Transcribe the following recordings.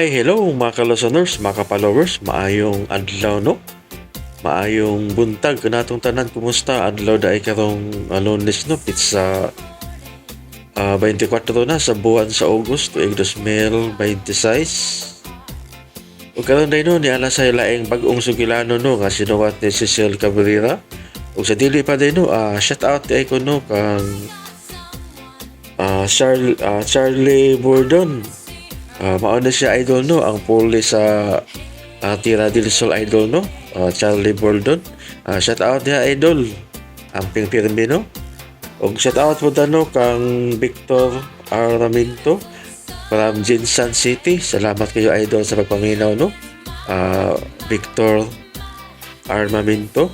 Hi, hello mga ka-listeners, mga ka-followers, maayong adlaw no? Maayong buntag kanatong tanan, kumusta? Adlaw da ay karong Lunes no? It's 24 na sa buwan sa August tuig 2026. Ug karon day no ni ala sa laing bag-ong sugilano no nga sinuwat ni Cecil Cabrera. Ug sa dili pa day no, shout out ay ko no kang Charlie Bordon. Mauna siya idol no, ang puli sa Tira del Sol idol no, Charlie Bordon. Shout out niya idol, amping pirmi no. Og shout out po no kang Victor Armamento from Jinsan City. Salamat kayo idol sa pagpaminaw no. Victor Armamento.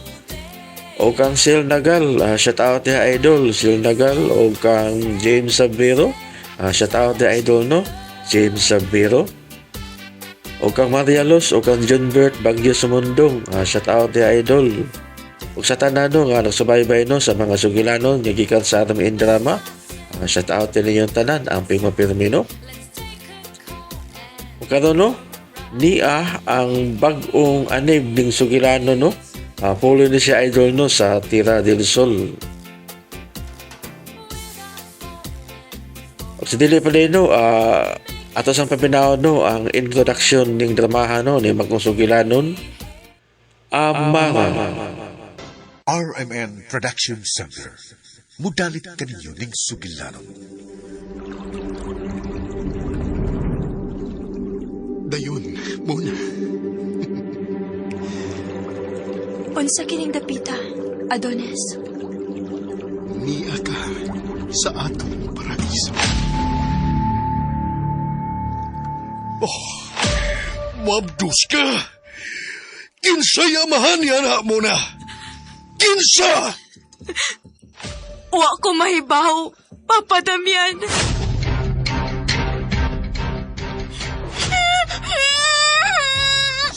O kang Sil Nagal, shout out niya idol, Sil Nagal. O kang James Sabero, shout out niya idol no, James Sabero. O kang Maria Los, o kang John Bert Bagyo Sumundong, shout out niya idol. O sa tanano nga nagsubaybay no sa mga sugilano nga gikan sa atong indrama, shout out niyo yung tanan ang pimapirmi no. O karon no, niya ang bag-ong anib ning sugilano no. Pulo ni siya idol no sa Tira del Sol. Sa dili pa din no, ato sang pabinaw no ang introduction ning dramahan no ni Magong Sugilanon, Amara. RMN Production Center. Mudalit kaninyo ning Sugilanon. Dayon, muna. Unsa kining dapita, Adonis? Niya ka sa atong paraiso. Oh, mabdus ka! Kinsa'y amahan yan ha mo na! Kinsa! Wa ko mahibaw, Papa Damian.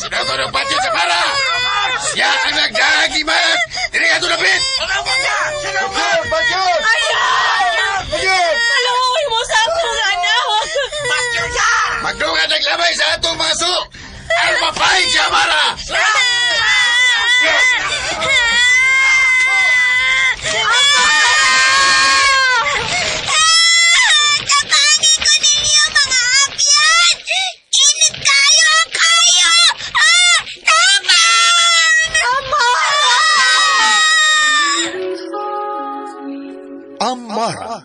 Sudah ko ng badyo sa para! Siya ang nagdagi, man! Dili ka ito na pit! Bagyot! Bagyot! Maluhoy mo sa akong anak! Magdungan naglabay sa atong mga su! Ang mapahig siya, Mara! Tabangi ko ninyo mga apyan! Init kayo! Amara.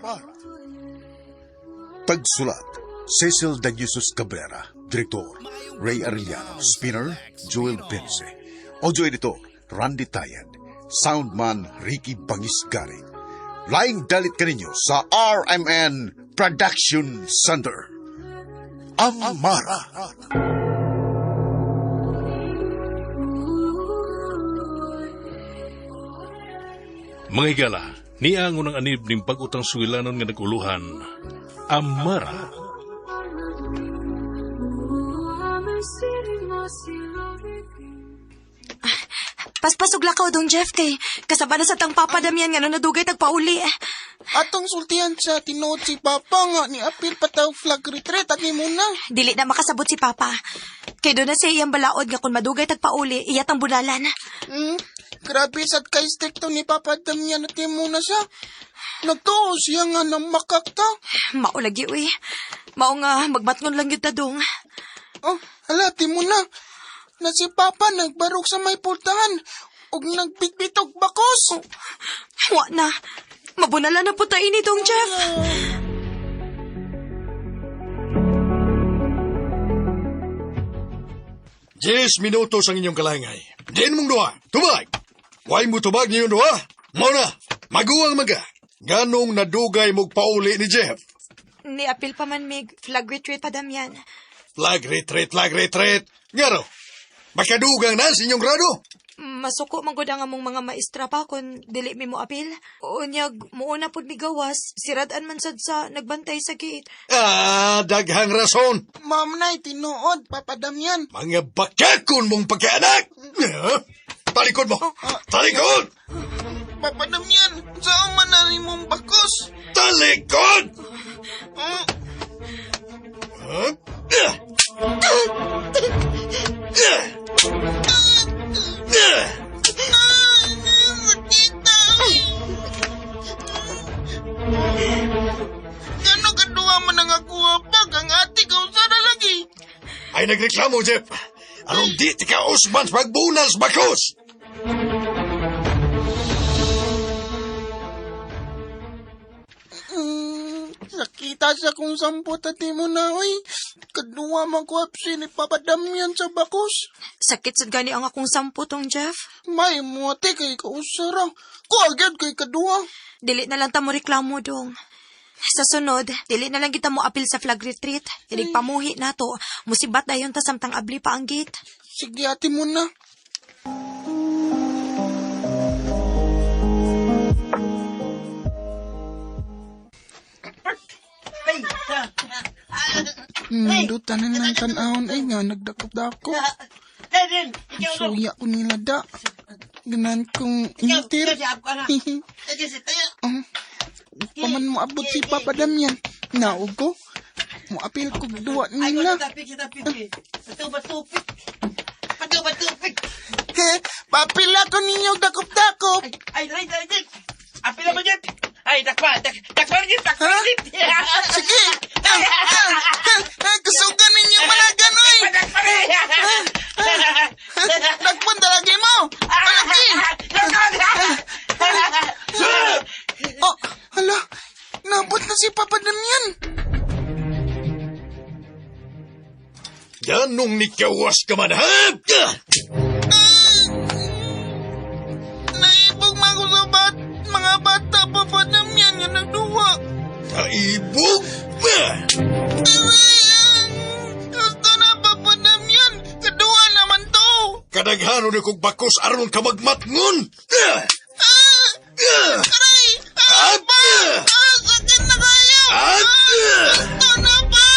Tagsulat, Cecil Daniusos Cabrera. Direktor, Ray Arellano. Spinner, Joel Pense. Audio editor, Randy Tayed. Soundman, Ricky Bangisgari. Laing dalit kaninyo sa RMN Production Center. Amara. Mga higala, niya ang unang anib ning pag-utang sugilanon nga naguluhan, Amara. Paspasog lakaw dong Jeff kay kasaba na sa tang Papa Damian nga nadugay tagpauli. Atong sultihan sa tinuod si Papa nga ni apil pataw flag retreat at ni muna. Dili na makasabot si Papa. Kay doon na siya iyang balaod nga kung madugay tagpauli, iyat ang bunalan. Grabe sad kay stricto ni Papa Damian at ni muna siya. Nagtuo siya nga ng makakta. Maulagi uy. Mao nga magmatngon lang yun tadong. Oh, hala, ti muna. Na si Papa nagbarog sa may pultahan ug nagbitbitog bakos. Wa na. Mabunalan na po tayo ni dong Jeff. 10 minutos ang inyong kalangay. Diyan mong duha. Tubag! Huwag mo tubag niyo duha. Mauna, maguwang maga. Ganong nadugay mong pauli ni Jeff. Ni apil pa man mig flag retreat pa Damian. Flag retreat. Ngaro, makadugang na sa inyong grado. Masuko man gud ang among mga maestra pa kon dili mi mo apil. Unyag muuna pud mi gawas, siradan man sad sa nagbantay sa gate. Daghang rason. Ma'am nay tinuod Papa Damian. Mga bakakon mong pagkaanak. Talikod mo. Talikod! Papa Damian, saan man na mong bakos? Talikod! Gano kadua man ang ako pag ang ati ko sana lagi. Ay nagreklamo, Jeff. Aron di ti ka usban sa pagbunal sa bakos. Sakita sa kung sampot at mo na, oy. Kadua man ko apsi ni papadamyan sa bakos. Sakit sad gani ang akong sampu tong Jeff. May muati kay kausara. Ko agad kay kadua. Dili na lang ta mo reklamo dong. Sa sunod, dili na lang kita mo apil sa flag retreat. Inig pamuhi na to. Musibat dayon ta samtang abli pa ang gate. Sige ati mo na. Dutan na ng tanahon ay nga nagdakop-dakop. Suya ko nila da. Ganan kong intir. Paman mo abot si Papa Damian. Naog ko. Mo apil ko duwa nila. He, papila ko ninyo dakop-dakop. Sige. Kasugan ninyo malagan, oy. Nagpunta lagi mo. Malaki. Oh, hala. Nabot na si Papa Damian. Ganong ni kawas ka man, ha? Naibog man ko sa mga bata, Papa Damian, nga nagduwa. Naibog? Gusto na, Papa Damian. Kaduwa naman to. Kadaghano ni kong bakos aron ka magmatngon. Aray! Pa! Sakit na kaya! Gusto na pa!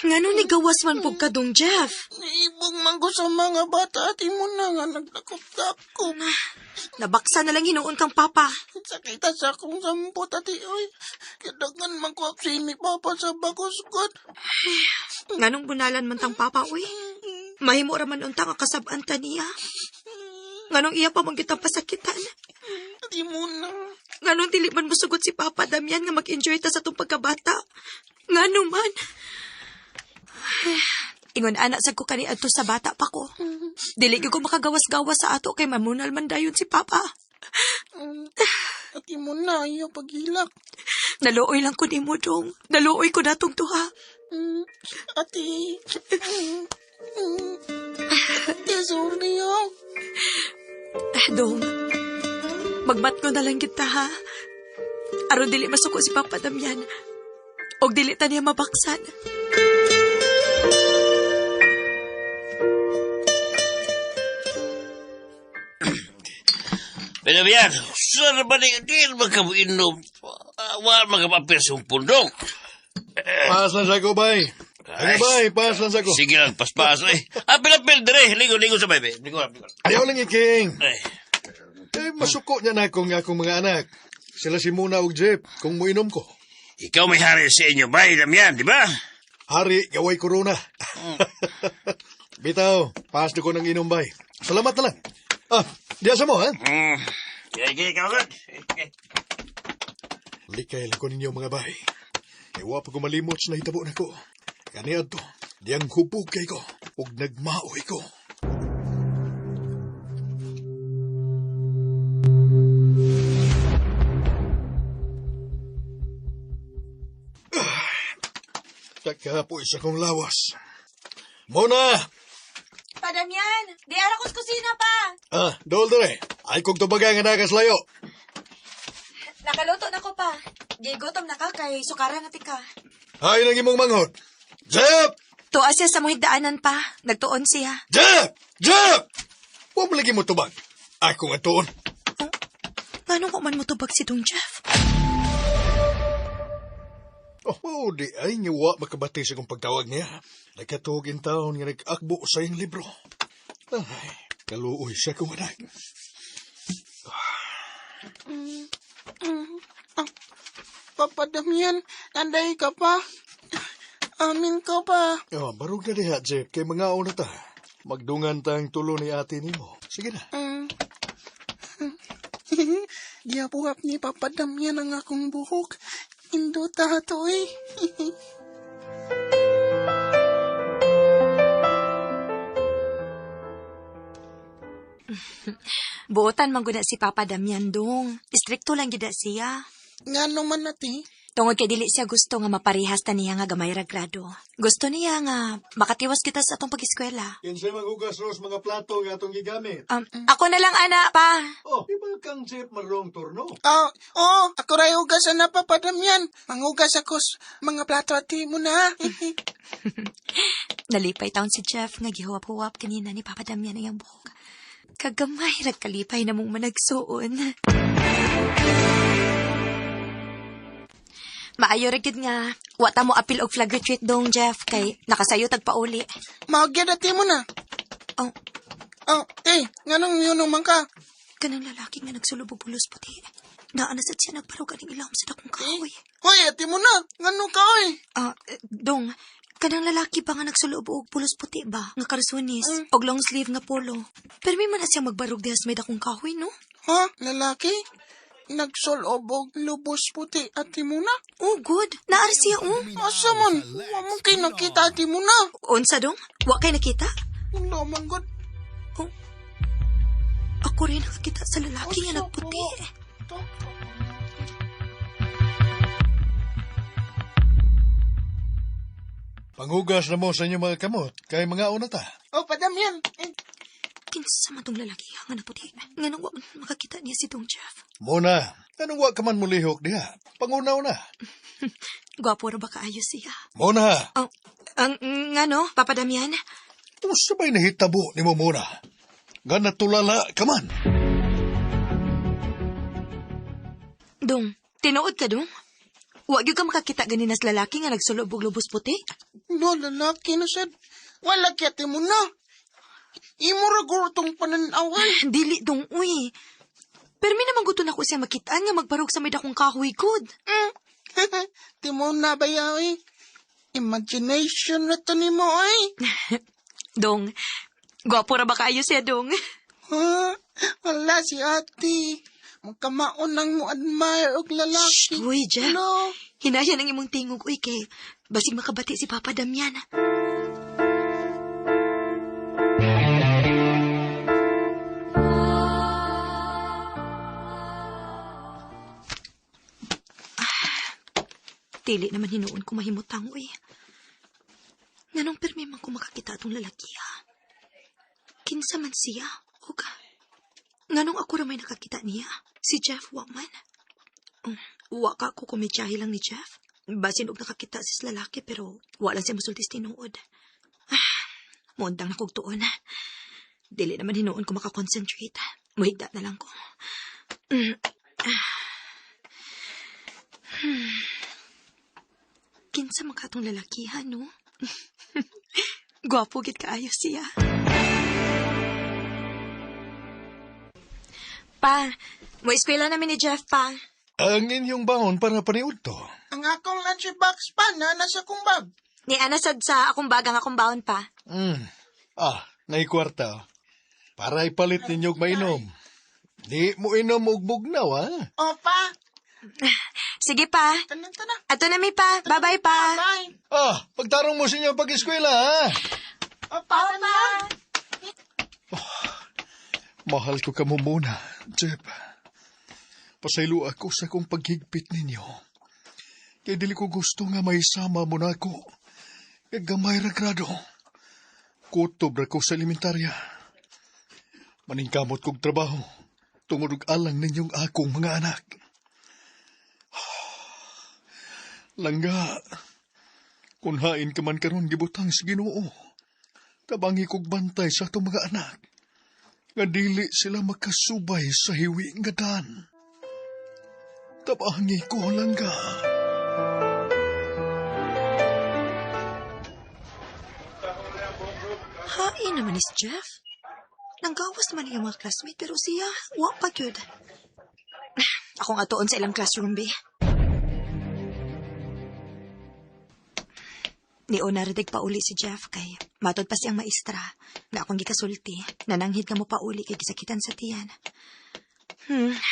Ngano ni gawas man pug ka dong Jeff? Naibog man ko sa mga bata at imo na nga nagdakop-dakop. Nabaksa na lang hinuon kang papa. Sakita sa akong sampot at oy. Kadagan man ko apsi ni Papa sa bakos kot. Nganong bunalan man tang papa, uy? Mahimo ra man untang akasab-an ta niya. Nganong iya pa man kitang pasakitan. Di mo na. Nganong dili man musugot si Papa Damian nga mag-enjoy ta sa tong pagkabata. Ngano man. Ingon anak sa ko kani adto sa bata pa ko. Dili gyud ko makagawas-gawas sa ato kay mamunal man dayon si Papa. At mo na ayaw paghilak. Naluoy lang ko nimo dong. Naluoy ko natong duha. Ati. Ati, sorry oh. Dong. Magmat ko na lang kita ha. Aron dili masuko si Papa Damian. Og dili ta niya mabaksan. Pinabiyan, saan ba di magkabuinom? Wala magkapapir sa pundok. Pas lang sa ko, bay. Ano, bay? Pas lang sa ko. Sige lang, paspas eh. Apil-apil dire, ligo sa bebe. Ligo. Ayaw lang iking. Ay, Masuko niya na akong mga anak. Sila si Muna ug Jeff, kung muinom ko. ikaw may hari sa inyo, bay, Damian, di ba? Hari, gaway corona. Bitaw, paas na ko ng inom, bay. Salamat na lang. Diyan sa mo, ha? Sige, ikaw agad. Likay lang ko ninyo, mga bay. Iwa pa ko malimot sa nahitabo na ko. Kaniad to, diyang hubog kay ko, ug nagmaoy ko. Takapoy sa kong lawas. Mona! Pa Damian, di ara ko sa kusina pa. Dol dere. Ay kong tubagay nga nakas layo. Nakaluto na ko pa. Gigutom na ka kay sukaran natin ka. Ay nang imong manghod. Jeff! Tuwa siya sa muhigdaanan pa. Nagtuon siya. Jeff! Jeff! Huwag mo lagi mo tubag. Ay kong atuon. Ngano ko man mo tubag si Dong Jeff? Di ay ngiwa makabati sa kong pagtawag niya. Nagkatugin taon nga nag-akbo sa iyong libro. Ay, kaluoy siya kumanag. Papa Damian, anday ka pa. Amin ka pa. Oh, barog na diha, Jeff. Kay mga una ta. Magdungan tang tulo ni ate nimo. Sige na. Giabuhap ni Papa Damian ang akong buhok. Indo tato eh. Buotan man gud na si Papa Damian dong. Istrikto lang gid na siya. Nga naman nati. Tungod kay dili siya gusto nga maparehas ta niya nga gamay ra grado. Gusto niya nga makatiwas kita sa atong pag-eskwela. Kinsay maghugas ros mga plato nga atong gigamit. Ako na lang ana pa. Oh, di ba kang Jeff marong turno? Ako ray hugasan na Papa Damian. Manghugas ako mga plato at mo na. Nalipay taon si Jeff nga gihuwap-huwap kanina ni Papa Damian ang buhok. Kagamay ra kalipay na mong managsuon. Maayo ra gid nga wata mo apil og flag retreat dong Jeff kay nakasayo tagpauli. Magyad at mo na. Oh, Nganong yun man ka? kanang lalaki nga nagsulubog pulos puti. Naanasat siya nagparog aning ilawom sa dakong kahoy. Hoy, ati mo na. Nganong ka oy? Dong, kanang lalaki ba nga nagsulubog og pulos puti ba? Nga karsunis, og long sleeve nga polo. Pero may man na siya magbarog dihas may dakong kahoy, no? Ha? Lalaki? Nagsolobog lubos puti ati mo na? Oh, good. Naari siya, Asa man? Wa mo kay nakita ati mo na. Unsa dong? Wa kay nakita? Wala man god. Ako rin nakakita sa lalaki nga nagputi. Panghugas na mo sa inyong mga kamot. Kay mga una ta. Oh, Padamian. Kinsa man tong lalaki nga nagputi. Nga nang wa man makakita niya si Dong Jeff. Muna, anong wa ka man mulihok diha? Pangunaw na. Gwapo ra ba kaayo siya? Muna, Ang nga no, Papa Damian? sabay nahitabo ni mo muna. Nga natulala ka man. Dong, tinuod ka dong? Wa gyud ka makakita ganina sa lalaki nga nagsulubog lubos puti? No, lalaki na sad. Wala kaya mo na. Imo ra gurtong pananawan. Dili dong, uy. Pero may naman gusto na ko siya makitaan nga magbarog sa may dakong kahoy good. Di mo na ba yaw? Imagination na to ni mo ay. Dong, gwapo ra ba kaayo siya dong? Ha? Wala si ate. Magkamaon nang mo admire og lalaki. Uy, Jeff. Hello? Hinaya ng imong tingog, uy, kay basig makabati si Papa Damian. Dili naman hinuon ko mahimutang, uy. Nganong permi man ko makakita atong lalaki, ha? Kinsa man siya, oga. Nganong ako ra may nakakita niya? Si Jeff Waman. Wa ka ko kumitsyahe lang ni Jeff. Basin og nakakita si lalaki pero wala siya masultis tinuod. Mundang na kog tuon. Dili naman hinuon ko makakonsentrate. Muhigda na lang ko. Kinsa man katong lalakihan, no? Gwapo gid kaayo siya. Pa, mo eskwela namin ni Jeff, pa. Ang inyong baon para paniud to. Ang akong lunchbox pa na nasa kong bag. Ni anasad sa akong bagang akong baon, pa. Naikwarta. Para ipalit ninyong mainom. Di mo inom og bugnaw, ha? O pa, Sige, pa. tanan na. Ato na mi, pa. Bye-bye, pa. Bye. Pagtarong mo sa inyong pag-eskwela, ha? O pa, tanan. Mahal ko ka mo muna, Jeb. Pasaylo ako sa kong paghigpit ninyo. Kaya dili ko gusto nga may sama mo na ako. Kaya gamay ra grado. Kutob ra ko sa elementarya. Maningkamot kong trabaho. Tungod og alang ninyong akong mga anak. Langga, kung hain ka man karon gibutang sa Ginoo, tabangi kog bantay sa atong mga anak. Nga dili sila makasubay sa hiwi nga dan. Tabangi ko, Langga. Hain naman is Jeff. Nanggawas man yung mga classmate pero siya, wa pa gyud. Akong atoon sa ilang classroom, be. Ni Onardig pa uli si Jeff kay matod pa siyang maestra na akong gikasulti. Nananghid ka mo pa uli kay gisakitan sa tiyan.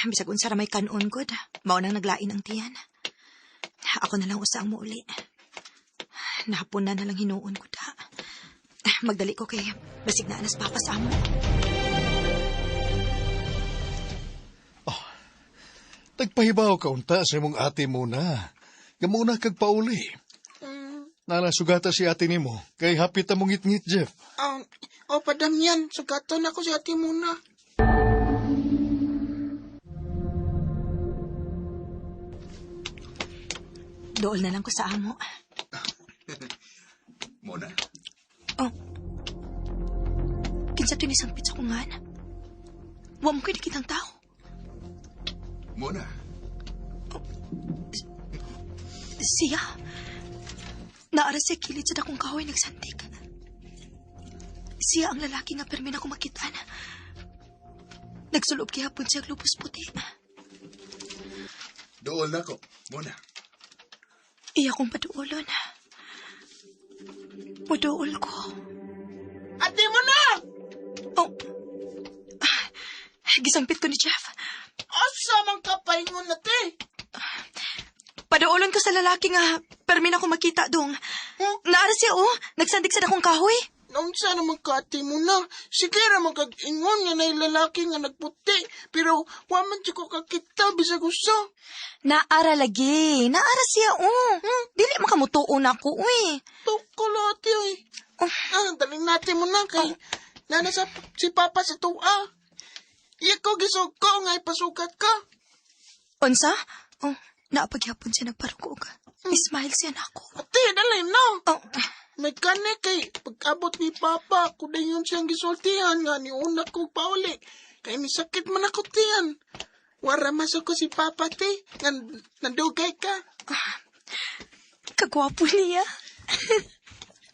Bisag unsa ra may kanon gud. Mao nang naglain ang tiyan. Ako na lang usa ang muuli. Nahapon na lang hinuon ko da. Magdali ko kay basig na anas papas amo. Nagpahibaw ka unta sa imong ate mo na. Gamuna kag pauli. Nalasugata si ate nimo kay hapit na mong ngit-ngit, Jeff. Padamyan, sugaton ako si ate muna. Dool na lang ko sa amo. Mona, Oh. Kinsa to ni sampit sa kungan? Wa mo ko'y nakitang tao. Mona. Siya. Naara siya kilid sa dakong kahoy nagsantik. Siya ang lalaki nga permi na ko makitaan. Nagsulob kihapon siya lupos puti. Dool na ko, Mona. Iya kong paduolon. Paduol ko. Ate mo na! Oh. Gisampit ko ni Jeff. Asa mang kapaingon na te? Paduolon ko sa lalaki nga permi na ko makita dong. Naara siya nagsantik sa dakong kahoy. Nung sana magkati mo na. Sige naman kag-ingon nga na lalaki nga nagputi. Pero waman di ko kakita bisa gusto. Naara lagi. Naara siya Dili makamutuon ako Tukulati ay. Daling natin mo na kay nana si Papa sa tuwa. Iya ko gisog ko nga ipasukat ka. Unsa? Naapaghapon siya nagparugog. Ismail siya na ako. Ate, dali na. Oh. May kani kay pag-abot ni Papa, kuda yun siyang gisultihan nga ni una ko pauli. Kaya ni sakit man ako tiyan. Wara masok ko si Papa ti, nga nandugay ka. Kagwapo niya.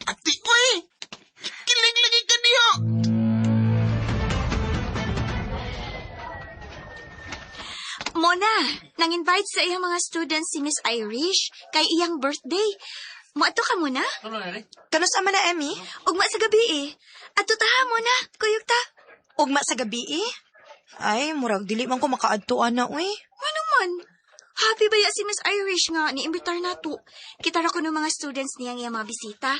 Ati, uy! Kilig lagi ka niyo! Mona, nang-invite sa iyang mga students si Miss Irish kay iyang birthday. Moato ka muna? Kanos ama na, Emmy? Ugma sa gabi Ato taha muna, kuyog ta. Ugma sa gabi Ay, murag dili man ko makaadtuan na, Ano man? Happy ba ya si Miss Irish nga ni-imbitar nato? Kita ra ko ng mga students niyang iyang mga bisita.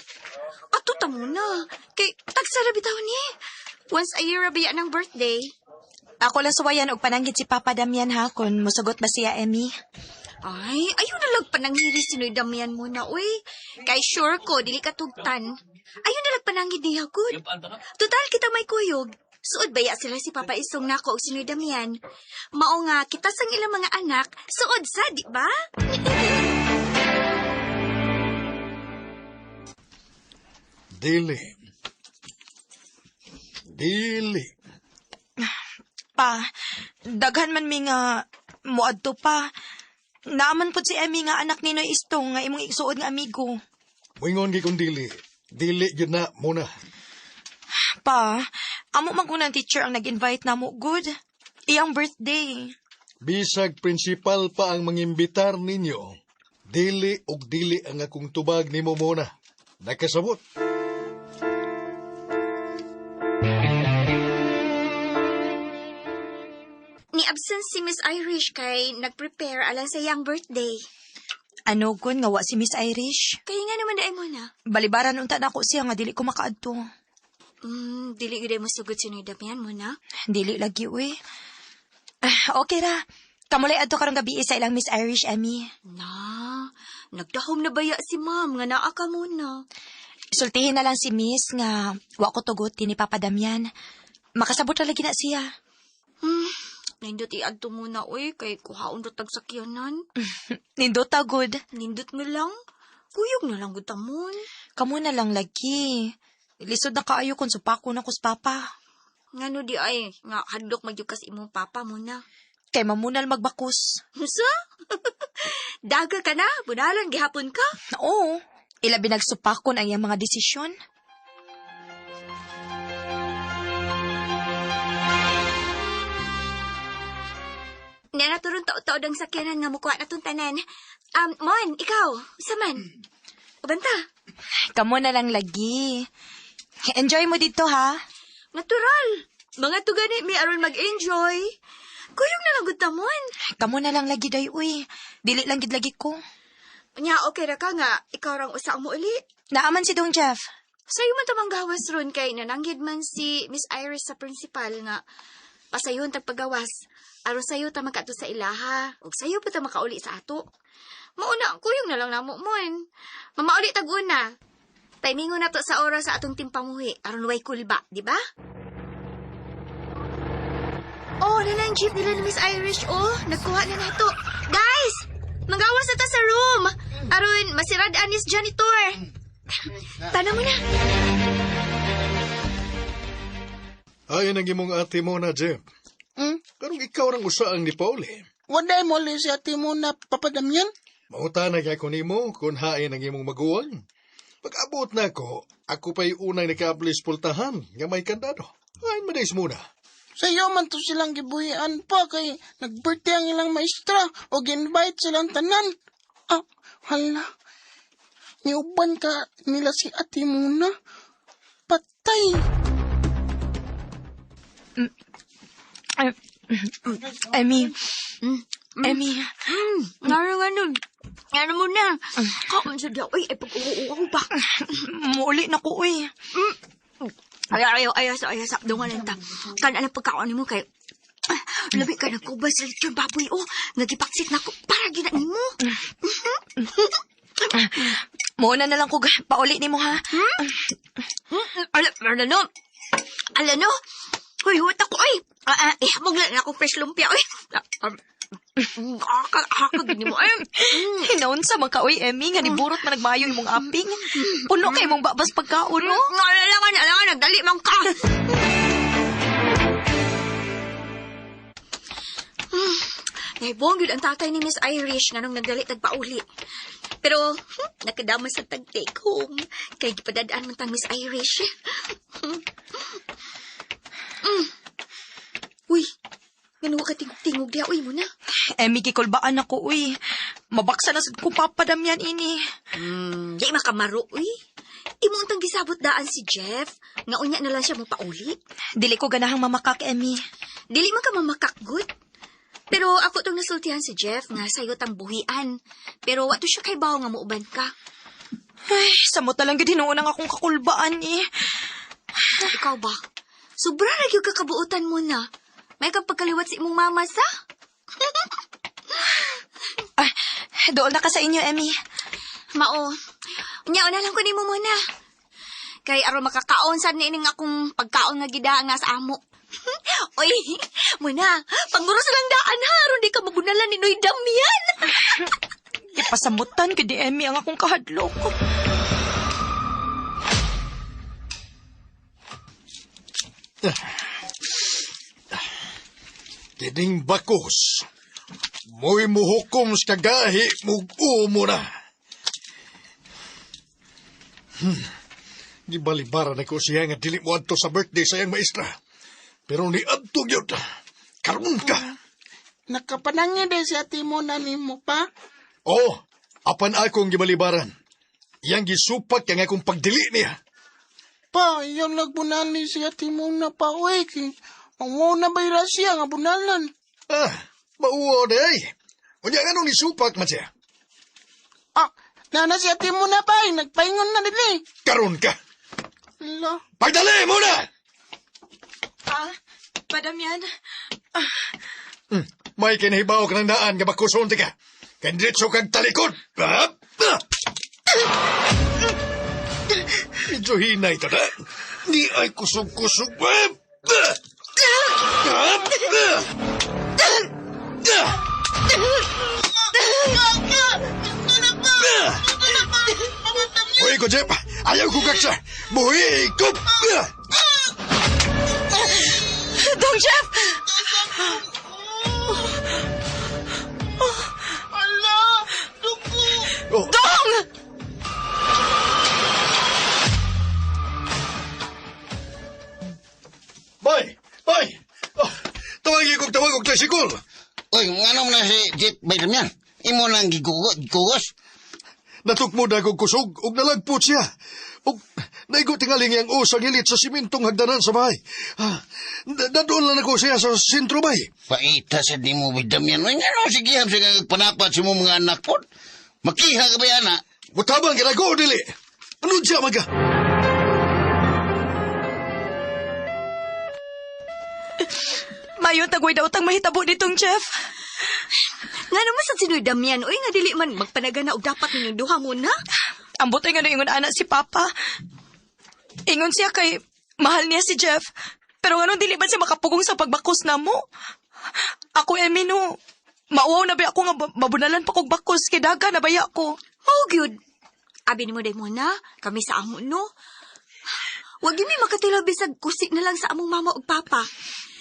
Ato ta muna. Kay tagsara bitaw ni. Once a year ra ba ya ng birthday? Ako lang suwayan og pananggit si Papa Damian ha, kung musugot ba siya, Emmy. Ay, ayun na lang pananghiri sinoy Damian mo na, uy. Kay sure ko, dili ka tugtan. Ayun na lang pananghid niya, good. Total, kita may kuyog. Suod baya sila si Papa Isong nako og sinoy Damian. Mao nga, kita sang ilang mga anak, suod sa, di ba? Dili. Pa, daghan man mi nga muadto pa. Naaman po si Emmy nga anak ni Noy Istong nga imong isuod nga amigo. Moingon gi kung dili. Dili yun na, Mona. Pa, amo man kunang teacher ang nag-invite na mo, good. Iyang birthday. Bisag principal pa ang mangimbitar ninyo. Dili og dili ang akong tubag ni mo, Mona. Nakasabot. Ni absent si Miss Irish kay nag-prepare alang sa iyang birthday. Ano kun nga wa si Miss Irish? Kaya nga naman daay mo na. Balibaran unta na ko siya nga dili ko makaadto. Dili yun mo sugod sinoy Damian mo na. Dili lagi okay ra. Kamulay adto karong gabi sa ilang Miss Irish, Emmy. Na, nagdahom na baya si ma'am nga naa ka muna. Sultihin na lang si Miss nga wa ko tugot ni Papa Damian. Makasabot ra lagi na siya. Nindot iadto muna, uy, kay kuhaon ro tag sakyanan. Nindot good. Nindot mo lang. Kuyog na lang gutamon. Kamo na lang lagi. Lisod na kaayo kung supako na ko sa Papa. Ngano di ay, nga hadlok magyukas imong papa mo na. Kay mamunal magbakos. Sa? Daga ka na, bunalan, gihapon ka. Oo. Ilabi nagsupakon ang iyang mga desisyon. Nanaturon tao-tao dang sakyanan nga mukuha na tanan. Mon, ikaw, sa man. Banta. Kamo na lang lagi. Enjoy mo dito, ha? Natural. Mga to gani may aron mag-enjoy. Kuyog na lang gud tamon. Kamo na lang lagi, day, uy. Dili lang gid lagi ko. Nya okay ra ka nga ikaw rang usa mo uli. Naaman si Dong Jeff. Sayo man tamang gawas ron kay nananggid man si Miss Iris sa principal nga pasayon tag pagawas. Aron sayo ta makato sa ilaha ug sayo pa ta makauli sa ato. Mauna kuyog na lang namo mon. Mamauli tag una. Timingon na to sa oras sa atong timpamuhi aron way kulba, di ba? Oh, nalang jeep nila ni Miss Irish, oh. Nagkuha na nato. Guys! Manggawas na ta sa room. Aron, masiradaan ni janitor. Tana mo na. Ayan ang imong ate mo na, Jeff. Karong ikaw rang usa ang ni Pauli. Waday mo li si ate mo na papadamyan. Mautanay kay ko nimo kung hain ang imong maguwang. Pag-abot na ako pa'y unang nakaablis pultahan nga may kandado. Ay, madays muna. Sayo man to silang gibuhian pa kay nag-birthday ang ilang maestra o gi-invite silang tanan. Ah, hala. Niuban ka nila si ate mo na. Patay. Emmy. Emmy. Ngayon. Ano mo na? Kaon sa daw. Ay, pag-uuwaw ba? Muuli na ko, uy. Ayaw, dungan lang ta. Kan alam pagkaon mo kay... Labi ka nagkubay sa lechon baboy, oh. Nagipaksit na ko para ginain mo. Muna na lang ko, pauli ni mo, ha? Alam no? Uy, huwat ako, ay. Ihamog lang ako fresh lumpia, ay. Kakagini mo, ay. Hinaon sa mga uy, Emmy, nga niburot man nagmayo yung mong aping. Puno kay mong babas pagkaon, no? Alangan, nagdali mang ka. Naibong yun ang tatay ni Miss Irish nga nung nagdali tagpauli. Pero, nakadamas sa tag-take home. Kaya gipadadaan man tang Miss Irish. Uy, ganuwa ka tingog-tingog diya. Uy, muna. Emmy, kikulbaan ako, uy. Mabaksa na sa kung papadamyan ini. Di makamaro, uy. Imong tang gisabot daan si Jeff. Nga unya na lang siya mo pauli. Dili ko ganahang mamakak, Emmy. Dili man ka mamakakgod. Pero ako tong nasultihan si Jeff nga sayo tang buhian. Pero wato siya kay bawo nga muuban ka. Ay, samot na lang yun hinuunang akong kakulbaan, eh. Ikaw ba? Sobra na yung kakabuutan mo na. May kang pagkaliwat sa imong mama sa? Ay, doon na ka sa inyo, Emmy. Mao. Unya na lang ko nimo muna. Kay aron makakaon sad ni ining akong pagkaon nga gida nga sa amo. Oy, muna, panguros lang daan ha, aron di ka mabunalan ni Noy Damian. Ipasamutan ko di, Emmy, ang akong kahadlok. Kining bakos. Mo'y muhukom sa kagahi, mugo mo na. Gibalibara na ko siya nga dili mo adto sa birthday sa iyang maestra. Pero ni adto gyud. Karon ka. Nakapanangin din si ate mo na nimo pa. Oh, apan akong gibalibaran. Iyang gisupak kaya nga akong pagdili niya. Pa, yung nagbunali si ate mo na pa, uy. Ang na bayra siya nga bunalan. Ah, mauwa na ay. Unya nga nung nisupak man siya. Ah, nana si ate mo na pa, nagpaingon na din eh. Karon ka. Hala. Pagdali mo na! Padamyan. May kinahibaw ka ng daan nga bakuson ka. Kandiritso kag talikod. Medyo hinay ito na. Di ay kusog-kusog. Buhi ko, Jeff. Ayaw ko kaksa. Buhi ko. Dong Jeff! Hala, dugo. Oh. Dong! Bay! Bay! Oh, tawag og tricycle. Uy, anong na si Jeep Baydam yan? Imo lang gigugos. Natukmo na kong kusog, ug nalagpot siya. Ug naigo tingaling ang usang hilit sa simintong hagdanan sa bahay. Nadoon lang ako siya sa sentro bay. Paita sa di mo bidamyan. Ay, ano, sige, sige, panapat si mo mga anak po. Makiha ka ba yan, ha? Mutabang ginagawa dili. Ano siya maga? Mayon tagoy daw tang mahitabo ditong Jeff. Nga naman sa sinoy Damian, uy, nga dili man magpanagana og dapat ninyo duha muna. Ambot ay nga na ingon anak si Papa. Ingon siya kay mahal niya si Jeff. Pero nga nung dili man siya makapugong sa pagbakos na mo. Ako, Emino, mauwaw na ba ako nga mabunalan pa kong bakos kay daga na baya ko. Oh, good. Abi ni mo day muna, kami sa amo, no? Huwag yun may makatulaw bisag kusik na lang sa among mama ug papa.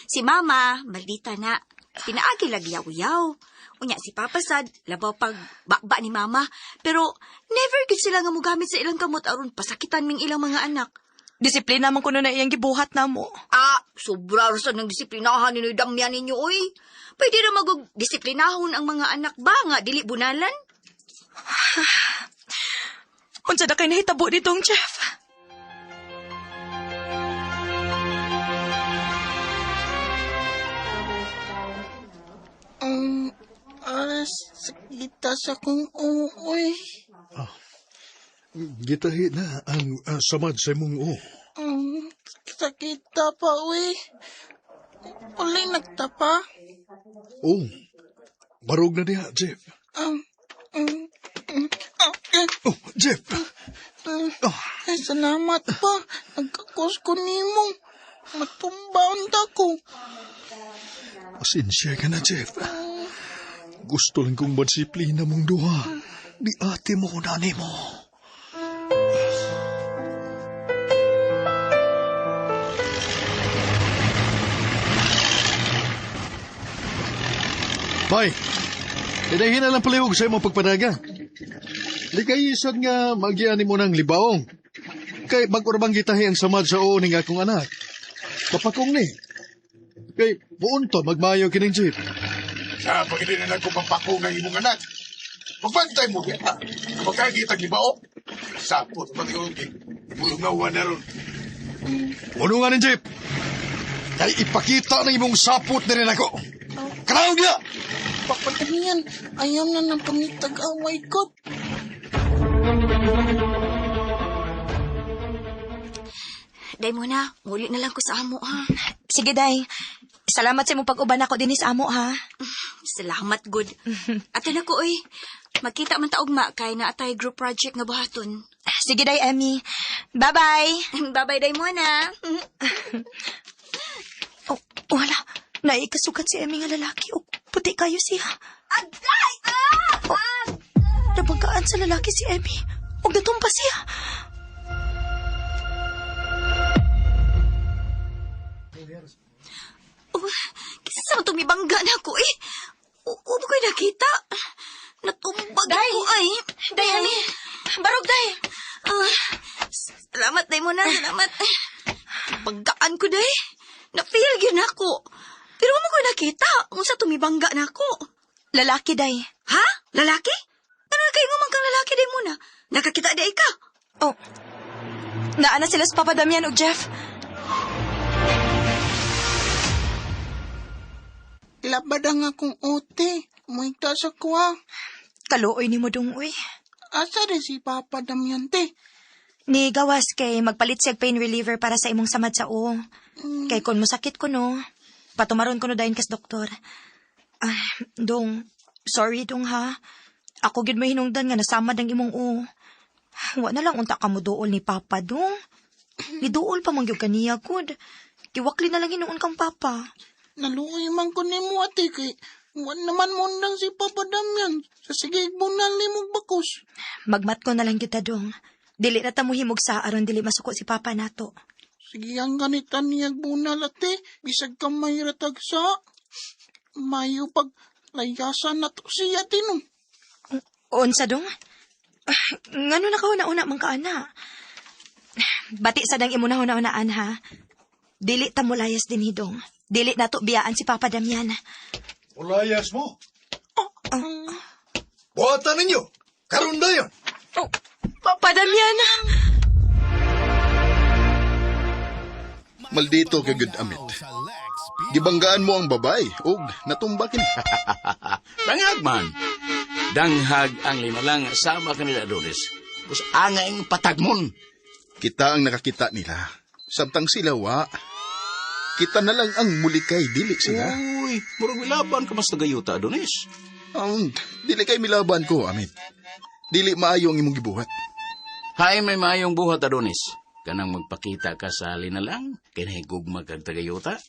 Si mama, maldita na. Pinaagi lagi yaw-yaw. Unya si Papa sad, labaw pag bakba ni mama. Pero never gid sila nga mogamit sa ilang kamot aron pasakitan ming ilang mga anak. Disiplina man kuno na iyang gibuhat na mo. Sobra ra sa nang disiplinahan ni Damian ninyo, oy. Pwede ra mag-disiplinahon ang mga anak ba nga dili bunalan? Unsa na kay nahitabo ditong Jeff? Sakita sa kong uoy. Gitahi na ang samad sa mong o. Sakita pa, uy. Uli nagtapa. Oh, barog na diha, Jeff. Oh, Jeff. Ay, salamat pa. Nagkakos ko nimo. Matumbaon ko. Pasensya ka na, Jeff. Gusto lang kong madisiplina mong duha. Di ate mo nani mo. Bay, idahin na lang paliwag sa imong pagpadagang. Di kayisan nga magyani mo ng libaong. Kay mag-urabang gitahi ang samad sa uning akong anak. Kapakong ni. Kay buon to magmayo kining jeep. Sa pagkinin na ko papako ng imong anak. Magbantay mo kaya. Magkagitag iba, oh. Sapot pati yung bulungawan na ron. Uno nga ng jeep. Kay ipakita na imong sapot na rin ako. Kalaw niya! Papa Damian, ayaw na ng pangitag-away ko. Day muna, muli na lang ko sa amo, ha? Sige, day. Salamat sa imong pag-uban ako din sa amo, ha? Salamat, good. Ato na ko, oy. Magkita man taog ma kay na atay group project nga buhaton. Sige, day, Emmy. Bye-bye. Bye-bye, day muna. Oh, wala. Naikasugat si Emmy nga lalaki. O, puti kayo siya. Agay! Nabanggaan sa lalaki si Emmy. O, natumpa siya. Kasi sa tumibangga na ako, eh. Ubo ko'y nakita. Natumbag ako, ay. Day, Emmy. Barog, day. Salamat, day muna. Salamat. Banggaan ko, day. Na-feel yun ako. Pero mo ko nakita kung sa tumibangga na ako. Lalaki, day. Ha? Lalaki? Ano na kayo ngumang kang lalaki, day muna? Nakakita day ka? Oh. Naana sila sa Papa Damian o Jeff. Labad ang akong ote. Muigta sa kuwa. Kaluoy ni mo dong, uy. Asa rin si Papa Damian, te? Ni gawas kay magpalit siya pain reliever para sa imong samad sa o. Kay kon musakit ko no, patumaron ko no dayon kas doktor. Dong, sorry dong ha. Ako gid may hinungdan nga nasamad ang imong o. Wa na lang unta ka mo duol ni Papa dong. Ni duol pa man gyud kaniya gud. Kiwakli na lang hinuon kang Papa. Naluoy man ko ni mo, ate, kay wan naman mo nang si Papa Damian. Sa sige, bunal ni mong bakos. Magmat ko na lang kita dong. Dili na ta mo himog sa aron dili masuko si Papa nato. Sige, ang ganitan niyag bunal, ate. Bisag ka may ratagsa. Mayo pag layasan na to siya, tinong. Unsa dong? Ngano na kauna-una man ka ana? Bati sa dang imo na hunahunaan ha. Dili ta mo layas din hidong. Dili nato biyaan si Papa Damian. Ulayas mo. Buhatan ninyo. Karon dayon. Oh, Papa Damian. Maldito ka good amit. Gibanggaan mo ang babay, og natumba kini. Danghag man. Danghag ang linalang sama kanila Adonis. Kus angay ang patagmon. Kita ang nakakita nila. Samtang sila wa. Kita na lang ang mulikay, dili sila. Uy, murag milaban ka mas tagayuta Adonis. Ang dili kay milaban ko, amit. Dili maayo ang imong gibuhat. Hay may mayong buhat Adonis. Kanang magpakita ka sa linalang, kinahigugma kag tagayuta.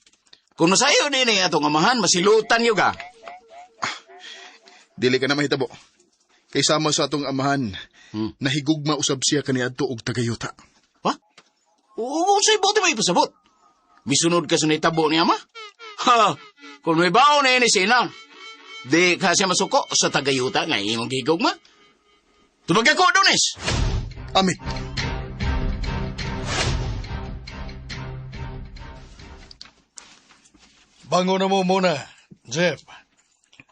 Kung masayo din ay atong amahan, masilutan yo ka. Dili ka na mahitabo. Kay sama sa atong amahan, nahigugma usab siya kaniadto og tagayuta. Ha? Oo, sa'yo bote may pasabot. Misunod ka sa naitabo ni ama? Ha? Kung may baon na yun sina, di ka siya masuko sa tagayuta nga imong gigugma. Tubag ako, Adonis! Amit. Bango na mo muna, Jeff.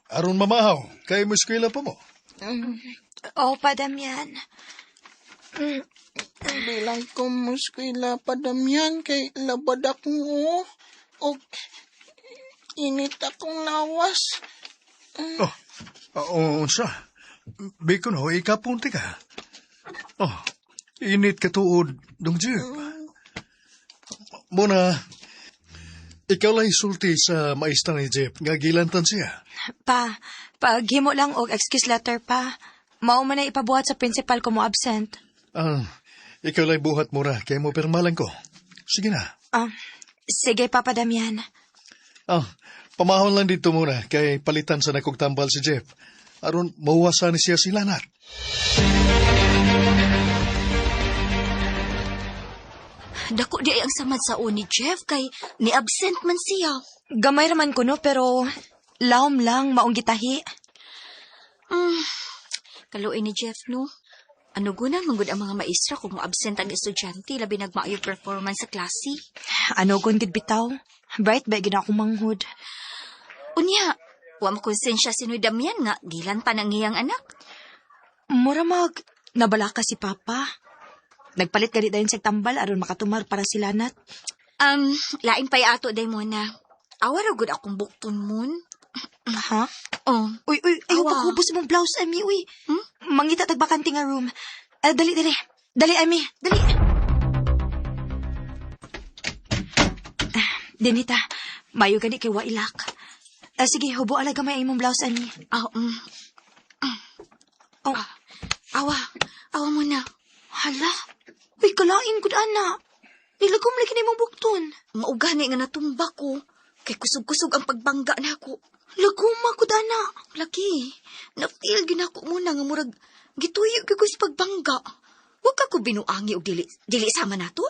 Aron mamahaw, kay mo eskwela pa mo. Oh, Pa Damian. Bilang ko muskwila pa Damian kay labad ako o init akong lawas. Oo, sa. Biko no, ikapunti ka. Oh, init ka tuod, dong Jeff. Muna, ikaw lang isulti sa maestra ni Jeff, nga gilantan siya. Pa, paghimo lang og excuse letter pa. Mao man na ipabuhat sa principal ko mo absent. Ikaw lang buhat mo ra, kaya mo pirmalan ko. Sige na. Sige, Papa Damian. Pamahon lang dito muna, kay palitan sa nakog tambal si Jeff. Aron, mawasan ni siya si Lanat. Dako di ay ang samad sa ni Jeff kay ni absent man siya. Gamay raman ko no, pero lawom lang, maong gitahi. Kaluoy ni Jeff, no? Ano guna manggod ang mga maestra kung absent ang estudyante labi nagmaayo performance sa klase? Ano kung bitaw? Bright ba gina akong manghud? Unya, wa makonsensya si Noy Damian nga gilan pa ng iyang anak. Muramag, nabala ka si Papa. Nagpalit ka dayon sa tambal aron makatumar para si Lanat. Lain pa'y ato day mo na. Awara gud akong bukton mon. Ha? Oh. Uy, ayaw Awa. pagkubos mong blouse, Ami, uy. Mangita tagbakanti nga room. Dali. Dali, Ami, dali. Denita, mayo gani kay Wailak. Sige, hubo alaga may imong blouse, Ami. Awa mo na. Hala, uy, kalain gud ana. Nilagom lagi na imong bukton. Maugani nga natumba ko. Kay kusog-kusog ang pagbangga na ako. Laguma gud ana. Laki, na-feel ginako muna nga murag gituyo ko sa pagbangga. Huwag ka ko binuangi o dili sama na to.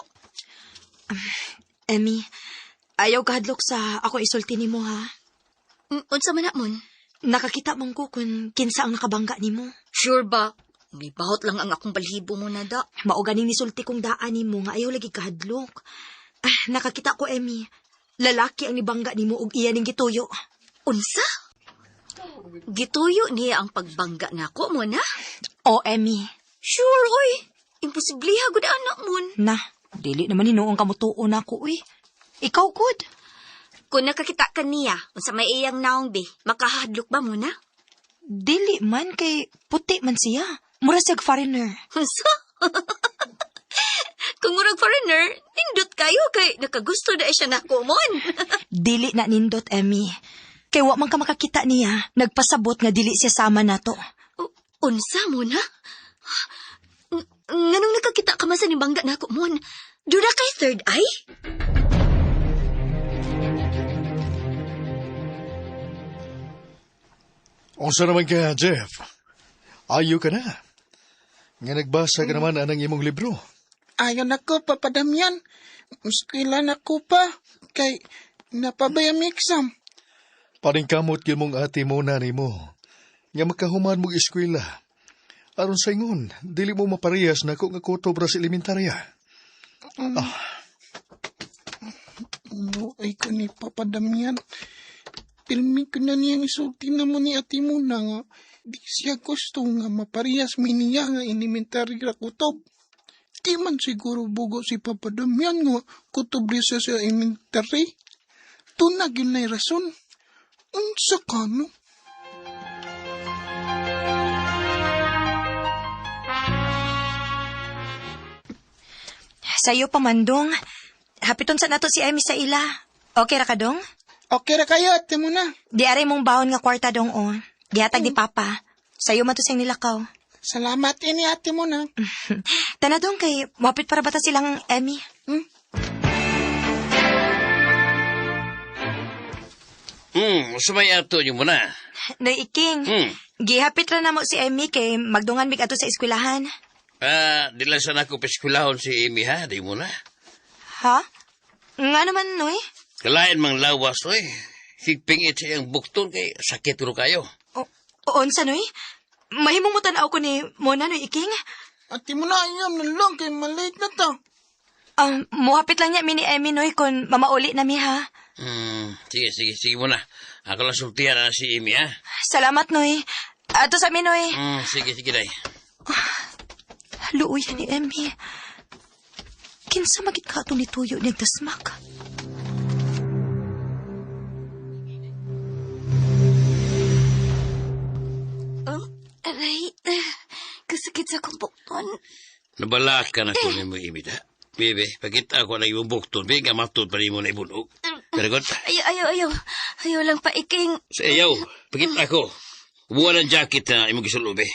Ami, ayaw kahadlok sa ako isulti nimo ha. Unsa man na mon? Nakakita mong ko kung kinsa ang nakabangga nimo. Sure ba? May bahot lang ang akong balhibo mo na da. Mao ganing nisulti kong daan nimo nga ayaw lagi kahadlok. Nakakita ko, Emi. Lalaki ang nibangga nimo og iya ning gituyo. Unsa? Gituyo niya ang pagbangga nako mo na? O, Emi. Sure, oy. Imposibliha gud anak mon. Na, dili naman hinuong kamutuon ako, uy. Ikaw, good. Kung nakakita ka niya, unsa may iyang naong be, makahadlok ba mo na? Dili man kay puti man siya. Mura siyag foreigner. Unsa? Kung murag foreigner, nindot kayo kay nakagusto na siya nako mon. Dili na nindot, Emi. Kay wa man ka makakita niya, nagpasabot nga dili siya sama nato. Unsa mo na? Nganong nakakita ka man sa nibangga nako mon? Dura kay third eye? Unsa naman ka, Jeff? Ayo ka na. Nga nagbasa ka naman anang imong libro. Ayon ako, Papa Damian. Muskwila na ko pa. Kay napabayang exam. Paningkamot yun mong ate mo na mo. Nga makahuman mong eskwela. Aron sa ingon, dili mo maparehas na kung ako tobra sa elementarya. Ay ko ni Papa Damian. Pilmi ko na niyang isulti na mo ni ate mo na nga. Di siya gusto nga maparehas mi niya nga inimentary ra kutob. Di man siguro bugo si Papa Damian nga kutob di siya sa elementary. Tunag yun na rason. Unsa ka, no? Sa'yo, pamandong. Hapiton sa nato si Emmy sa ila. Okay ra ka, dong? Okay ra kayo, ate mo na. Di aray mong baon nga kwarta, dong, o. Gihatag di papa. Sa'yo man to siyang nilakaw. Salamat ini ate mo na. Tanadong kay, mapit para bata silang Emmy. Sumay ato niyo muna. Noy iking, gihapit ra na mo si Emmy kay magdungan mig ato sa eskwelahan. Dila sana ko peskulahon si Amy ha, di mo na. Ha? Nga naman, Noy? Kalain mang lawas, oy. Higpingit siya ang bukton kay sakit ro kayo. Unsa, Noy? Mahimong mo tanaw ko ni Mona, Noy iking. Ate mo na, yun na lang kay malate na to. Muhapit lang niya mi ni Emmy, Noy, kung mamauli na mi, ha? Sige muna. Ako lang sultihan na si Amy ha. Salamat, Noy. Ato sa mi, Noy. Sige, day. Luoy ni Emmy. Kinsa magit ka ni tuyo ni tasmak. Aray, kasakit sa kong bukton. Nabala ka na ko ni mo Amy da. Bebe, pakita ko na yung bukton. Bega matod pa rin mo na ibunog. Karagot? Ayaw lang pa iking. Sa ayaw, pakita ko. Buwan ang jacket na imong gisulubi.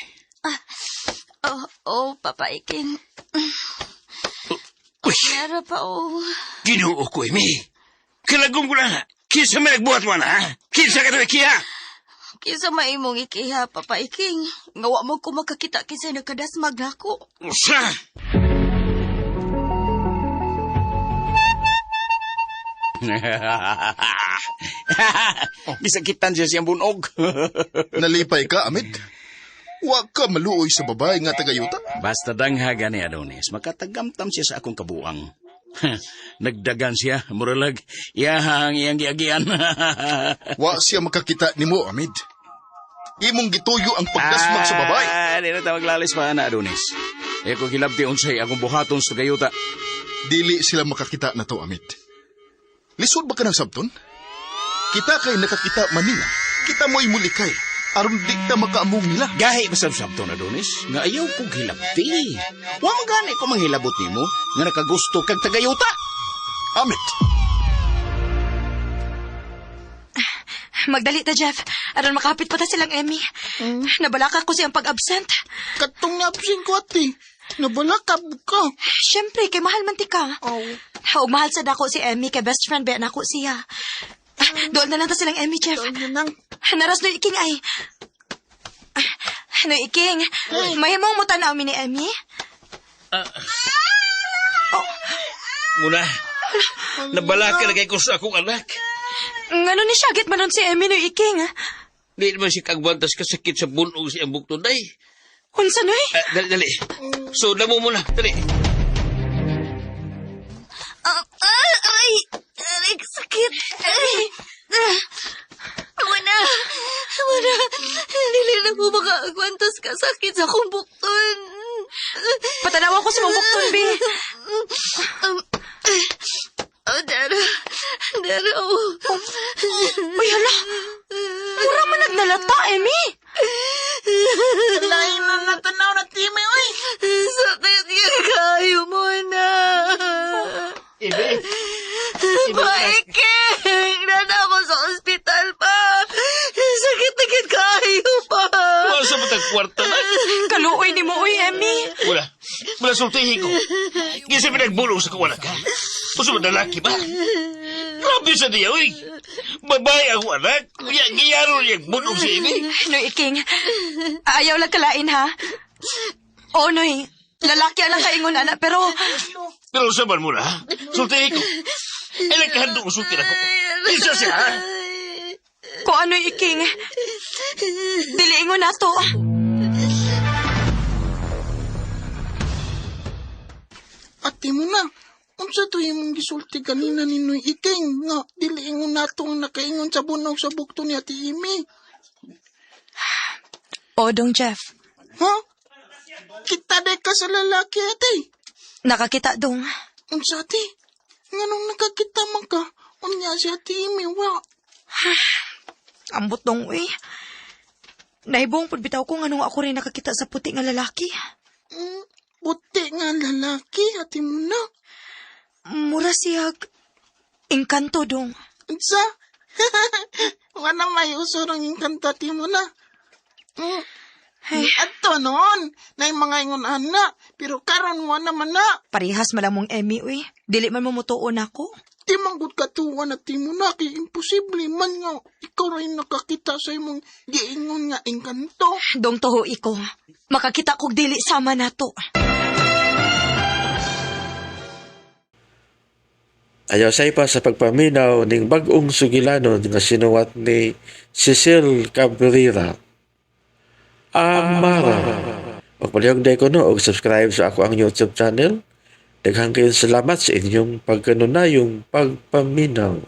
Papa iking. Uy! Nara pa, Ginoo ko, Amy. Kalagong ko na. Kinsa may nagbuhat mo na, ha? Kinsa ka ito ikiha? Kinsa maimong ikiha, Papa iking. Ngawa mo ko makakita kinsa nakadasmag na ako. Usa! Gisakitan siya siyang bunog. Nalipay ka, Amit? Wa ka maluoy sa babae nga tagayuta? Basta danghaga ni Adonis, makatagamtam siya sa akong kabuang. Nagdagan siya, muralag, iyahang iyang giagian. Wa siya makakita ni mo, Amid. Imong gituyo ang pagdasmag sa babae. Di na tawag lalis pa na, Adonis. Eko hilabti unsay akong buhaton sa tagayuta. Dili sila makakita na to, Amid. Lisod ba ka ng sabton? Kita kay nakakita Manila. Kita mo'y mulikay. Aron di ta makaamong nila. Gahi masabsabto na, Adonis, nga ayaw kong hilabti. Wa mo gani ko manghilabot ni mo, nga nakagusto kag tagayuta. Amit! Magdali ta, Jeff. Aron makapit pa ta silang Emmy. Nabalaka ko siyang pag-absent. Katong na-absent ko, ate. Nabalakab ka. Siyempre, kay mahal man ti ka. Haog mahal sa dako si Emmy, kay best friend ba na ko siya. Doon na lang ta silang Emmy, Jeff. Naras no iking ay. No iking, mahimong mo tanaw mi ni Emmy? Muna, nabala ka na kay ko sa akong anak. Ngano ni syagit manon si Emmy no iking? Di naman si kagbantas kasakit sa bunog si ang bukton, day. Unsa noy? Dali. So, mo muna, dali. Aray, sakit. Muna, dili na po makaagwantos ka sakit sa akong bukton. Patanawa ko sa mong bukton, Bi. Dara, Uy, hala. Mura man nagnalata, Emmy. Lain na natanaw na timi, uy. sakit yan kayo muna. Maiking! Nana ako sa ospital pa! Sakit-sakit kayo pa! Wala sa matang kwarta na. Kaluoy ni mo, uy, Emmy. Wala sultihin ko. Kasi pinagbulong sa kawalan ka. Gusto mo lalaki ba? Grabe sa niya, uy. Babae ako anak. Giyaro niyang bulong sa ini. Noy, iking. Ayaw lang kalain, ha? O, Noy. Lalaki lang kaingon, anak, pero... Pero saban mo na, sultihin ko. Ay, nagkahando ko sultihin ako. Isa siya, ha? Kung ano, iking. Diliingon na to. Ate mo na. Unsa to yung gisulti kanina ni Noy Iking nga diliingon nato ang nakaingon sa bunog sa bukto ni Ate Imi. O, dong Jeff. Ha? Kita day ka sa lalaki, ate. Nakakita, dong. Unsa, ate? Nganong nakakita man ka? Unya si ate Imi, wa. Ambot dong, uy. Naibong pudbitaw ko nganong ako rin nakakita sa puti nga lalaki. Puti nga lalaki, ate mo na. Mura siyag. Engkanto, dong. Unsa? Wala may usurong yung kanta, ate mo na. Ay, Ato noon, na yung mga ingon anak, pero karon mo naman na. parihas malamong Emmy, uy. Dili man mo mutuon ako. Di manggod katuwa na timo na, kay imposible man nga. Ikaw rin nakakita sa imong giingon nga engkanto. Dong toho iko. Makakita kog dili sama nato. Ayaw say pa sa pagpaminaw ning bag-ong sugilanon nga sinuwat ni Cecil Cabrera. Amara. Magpalihog day ko no og subscribe sa ako ang YouTube channel. Daghang kayong salamat sa inyong pagkanunayong pagpaminaw.